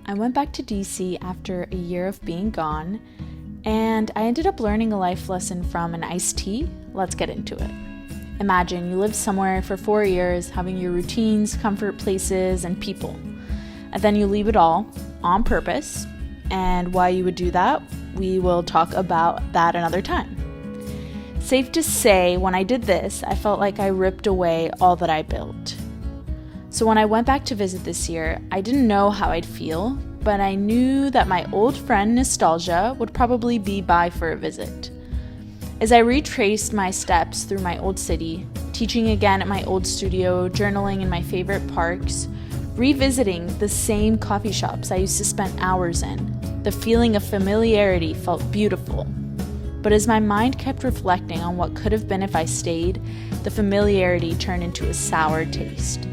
I went back to DC after a year of being gone, and I ended up learning a life lesson from an iced tea. Let's get into it. Imagine you live somewhere for 4 years, having your routines, comfort places, and people. And then you leave it all on purpose. And why you would do that, we will talk about that another time. Safe to say, when I did this, I felt like I ripped away all that I built. So when I went back to visit this year, I didn't know how I'd feel, but I knew that my old friend Nostalgia would probably be by for a visit. As I retraced my steps through my old city, teaching again at my old studio, journaling in my favorite parks, revisiting the same coffee shops I used to spend hours in, the feeling of familiarity felt beautiful. But as my mind kept reflecting on what could have been if I stayed, the familiarity turned into a sour taste.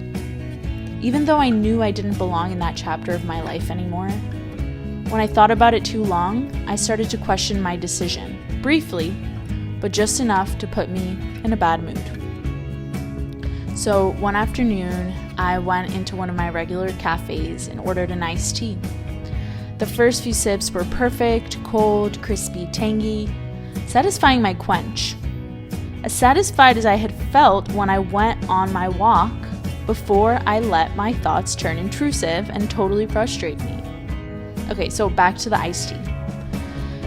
Even though I knew I didn't belong in that chapter of my life anymore, when I thought about it too long, I started to question my decision, briefly, but just enough to put me in a bad mood. So one afternoon, I went into one of my regular cafes and ordered an iced tea. The first few sips were perfect, cold, crispy, tangy, satisfying my quench. As satisfied as I had felt when I went on my walk before I let my thoughts turn intrusive and totally frustrate me. Okay, so back to the iced tea.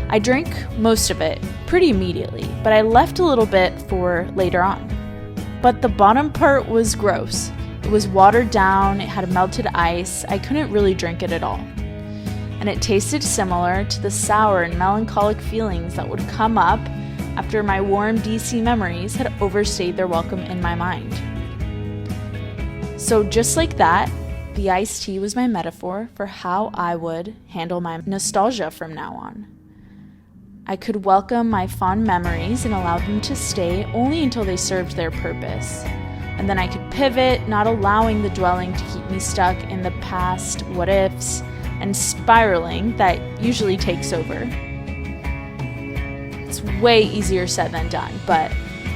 I drank most of it pretty immediately, but I left a little bit for later on. But the bottom part was gross. It was watered down, it had melted ice, I couldn't really drink it at all. And it tasted similar to the sour and melancholic feelings that would come up after my warm DC memories had overstayed their welcome in my mind. So just like that, the iced tea was my metaphor for how I would handle my nostalgia from now on. I could welcome my fond memories and allow them to stay only until they served their purpose. And then I could pivot, not allowing the dwelling to keep me stuck in the past what ifs and spiraling that usually takes over. It's way easier said than done, but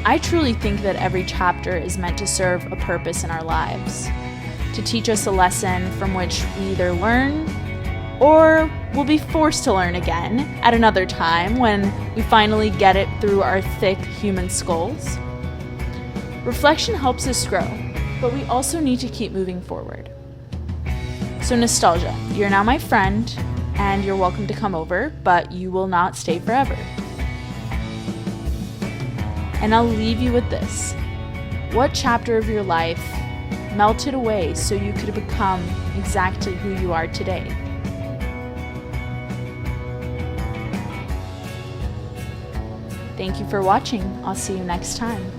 I truly think that every chapter is meant to serve a purpose in our lives, to teach us a lesson from which we either learn or we'll be forced to learn again at another time when we finally get it through our thick human skulls. Reflection helps us grow, but we also need to keep moving forward. So nostalgia, you're now my friend, and you're welcome to come over, but you will not stay forever. And I'll leave you with this. What chapter of your life melted away so you could become exactly who you are today? Thank you for watching. I'll see you next time.